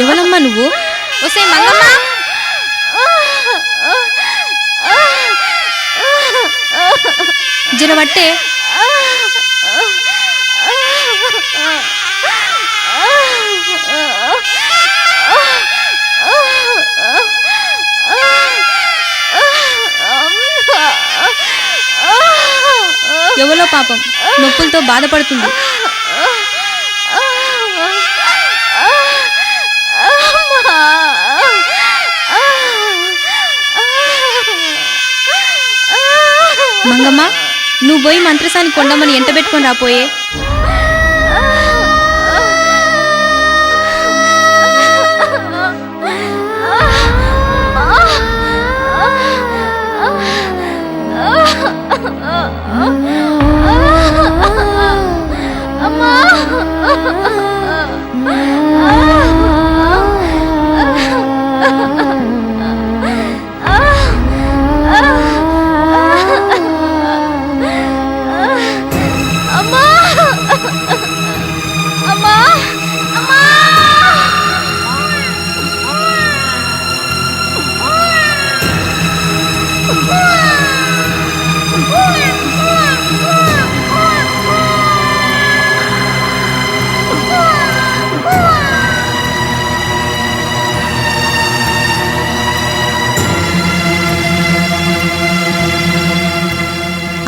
ఎవరమ్మా నువ్వు? ఒసే మంగమ్మ, జరబట్టే. ఎవలో పాపం నొప్పులతో బాధపడుతుంది. మంగమ్మ, నువ్వు పోయి మంత్రసాని కొండమ్మని ఎంట పెట్టుకొని రాపోయే.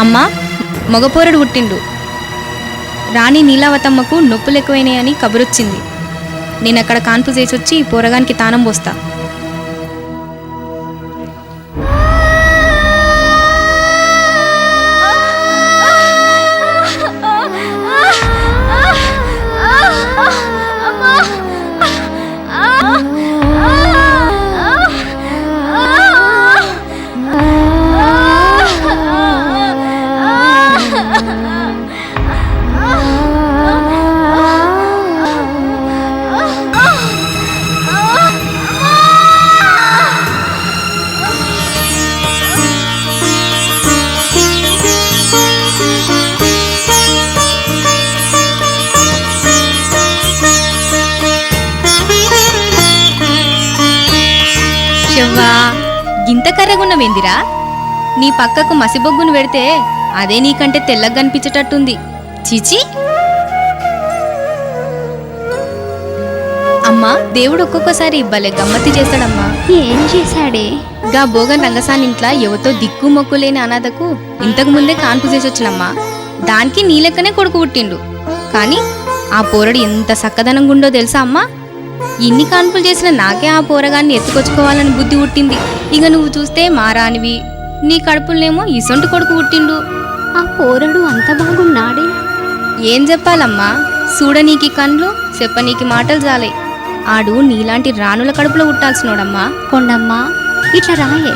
అమ్మా, మగపోరడు పుట్టిండు. రాణి నీలావతమ్మకు నొప్పులు ఎక్కువైనాయని కబురొచ్చింది. నేనక్కడ కాన్పు చేసొచ్చి పోరగానికి తానం పోస్తా. గింత కర్రగున్నవేందిరా? నీ పక్కకు మసిబొగ్గును పెడితే అదే నీకంటే తెల్లగా కనిపించేటట్టుంది. చీచి! అమ్మా, దేవుడు ఒక్కొక్కసారి భలే గమ్మత్తి చేస్తాడమ్మా. ఏం చేశాడే? గా భోగన్ రంగసాని ఇంట్లో ఎవతో దిక్కు మొక్కు లేని అనాథకు ఇంతకు ముందే కాన్పు చేసొచ్చినమ్మా. దానికి నీ లెక్కనే కొడుకు పుట్టిండు. కానీ ఆ పోరడు ఎంత సక్కదనంగా ఉండో తెలుసా అమ్మా? ఇన్ని కాన్పులు చేసిన నాకే ఆ పోరగాన్ని ఎత్తుకొచ్చుకోవాలని బుద్ధి పుట్టింది. ఇక నువ్వు చూస్తే మారానివి, నీ కడుపులనేమో ఇసొంటి కొడుకు పుట్టిండు. ఆ పోరడు అంత బాగున్నాడే. ఏం చెప్పాలమ్మా, చూడనీకి కండ్లు, చెప్పనీకి మాటలు జాలే. ఆడు నీలాంటి రాణుల కడుపులో పుట్టాల్సినోడమ్మా. కొండమ్మా, ఇట్లా రాయే.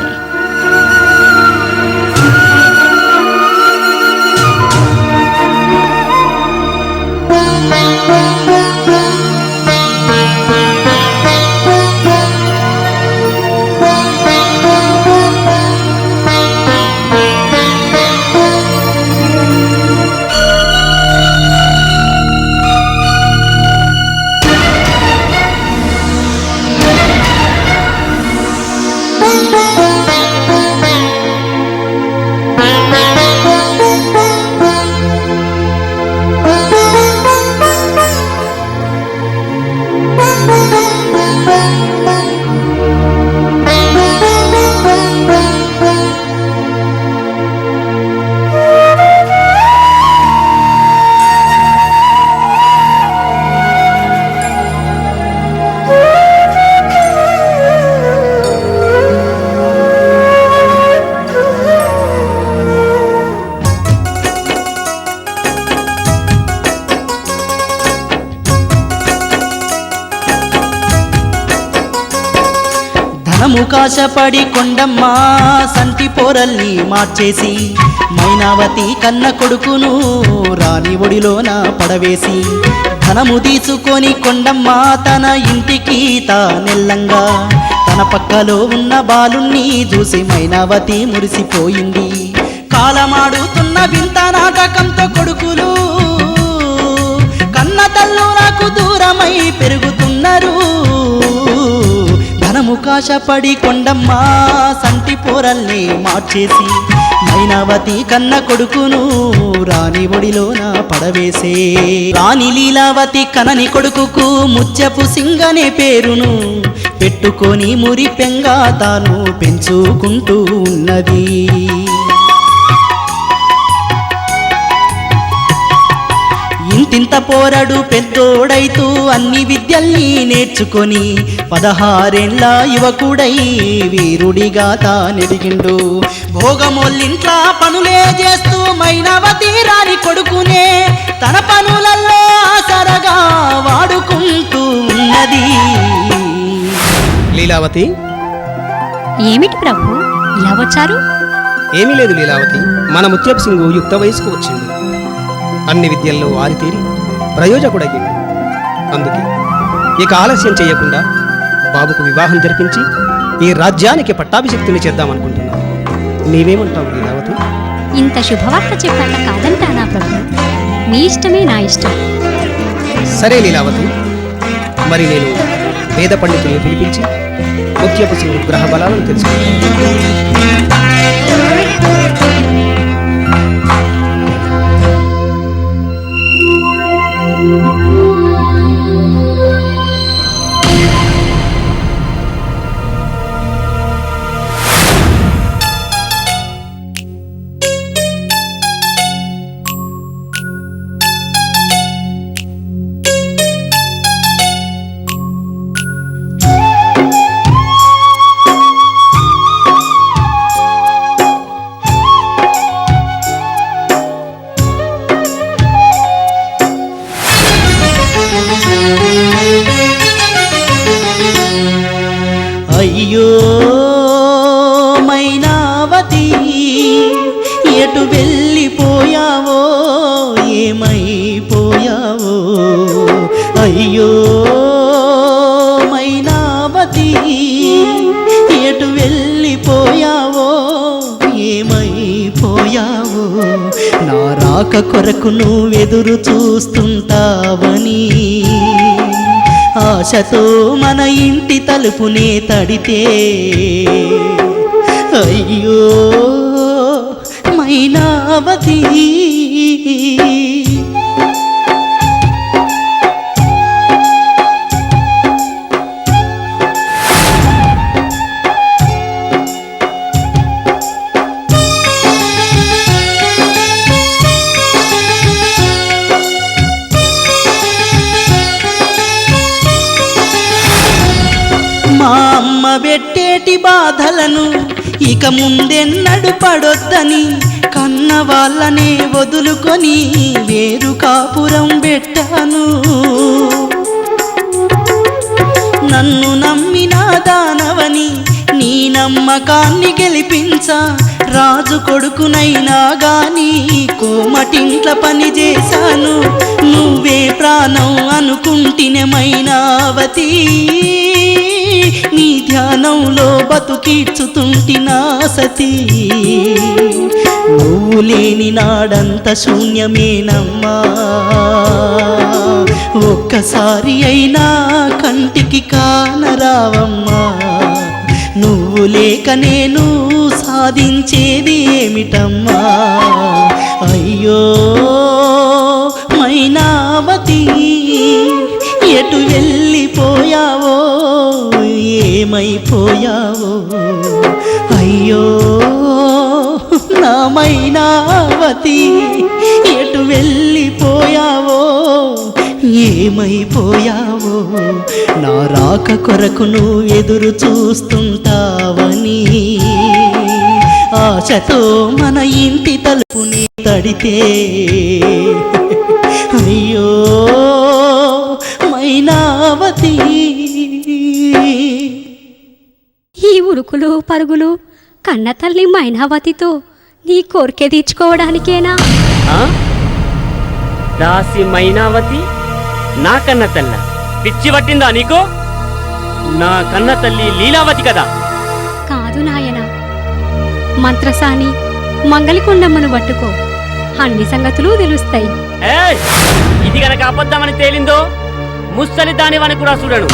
ధనముకాశపడి కొండమ్మ సంటి పోరల్ని మార్చేసి మైనావతి కన్న కొడుకును రాణి ఒడిలోన పడవేసి ధనము తీసుకొని కొండమ్మ తన ఇంటికి తానెల్లంగా తన పక్కలో ఉన్న బాలుణ్ణి చూసి మైనావతి మురిసిపోయింది. కాలమాడుతున్న వింత నాటకంతో కొడుకులు కన్న తల్లు నాకు దూరమై పెరుగుతున్నారు. కాశపడి కొండమ్మ సంటి పోరల్ని మార్చేసి మైనావతి కన్న కొడుకును రాణి ఒడిలోన పడవేసే. రాణి లీలావతి కనని కొడుకుకు ముత్యపు సింగనే పేరును పెట్టుకొని మురిపెంగా తాను పెంచుకుంటూ ఉన్నది. ఇంతింత పోరడు పెద్దోడైతూ అన్ని విద్యల్ని నేర్చుకొని 16 యువకుడై వీరుడిగా తానెదిగిండు. భోగమోళ్ళింట్లా పనులే చేస్తూ మైనావతి రాణి కొడుకునే తన పనులల్లో ఆసరగా వాడుకుంటూ ఉన్నది. లీలావతి, ఏమిటి ప్రభు ఇలా వచ్చారు? ఏమీ లేదు లీలావతి. మన ముత్యపు సింగు యుక్త వయసుకు వచ్చింది. అన్ని విద్యల్లో ఆరితేరి ప్రయోజకుడయ్యింది. అందుకే ఇక ఆలస్యం చేయకుండా బాబుకు వివాహం జరిపించి ఈ రాజ్యానికి పట్టాభిషిక్తుని చేద్దామనుకుంటున్నాను. నీవేమంటావు లీలావతి? ఇంత శుభవార్త చెప్పాక కాదంటానా ప్రభు? మీ ఇష్టమే నా ఇష్టం. సరే లీలావతి, మరి నేను వేద పండితుల్ని పిలిపించి ముత్యపు సింగు గ్రహ బలాలను తెలుసుకుంటాను. అయ్యో మైనావతి ఎటు వెళ్ళిపోయావో ఏమైపోయావో. అయ్యో మైనావతి ఎటు వెళ్ళిపోయావో ఏమైపోయావో. నా రాక కొరకు నువ్వెదురు చూస్తుంటావని ఆశతో మన ఇంటి తలుపునే తడితే. అయ్యో మైనావతి, మా అమ్మ పెట్టేటి బాధలను ఇక ముందెన్నడు పడొద్దని కన్న వాళ్ళనే వదులుకొని వేరు కాపురం పెట్టాను. నన్ను నమ్మిన దానవని నీ నమ్మకాన్ని గెలిపించా. రాజు కొడుకునైనా గాని కోమటింట్ల పని చేశాను. నువ్వే ప్రాణం అనుకుంటినే మైనావతి, నీ ధ్యానంలో బతుకీడ్చుతుంటినా సతీ. నువ్వు లేని నాడంత శూన్యమేనమ్మా, ఒక్కసారి అయినా కంటికి కానరావమ్మా. నువ్వు లేక నేను సాధించేది ఏమిటమ్మా. అయ్యో మైనావతి ఎటు వెళ్ళిపోయావో ఏమైపోయావో. అయ్యో నా మైనావతి ఎటు వెళ్ళిపోయావో ఏమైపోయావో. నా రాక కొరకు నువ్వు ఎదురు చూస్తుంటావని ఆశతో మన ఇంటి తలుపుని తడితే. అయ్యో మైనావతి. ఈ ఉరుకులు పరుగులు కన్న తల్లి మైనావతితో నీ కోరిక తీర్చుకోవడానికేనా? దాసి మైనావతి నా కన్న తల్ల పిచ్చి పట్టిందా నీకు? నా కన్న తల్లి లీలావతి కదా. కాదు నాయన, మంత్రసాని మంగళకొండమ్మను పట్టుకో, అన్ని సంగతులు తెలుస్తాయి. ఇది గనక అబద్ధమని తేలిందో ముసలి దాని వనకు రాసుడను.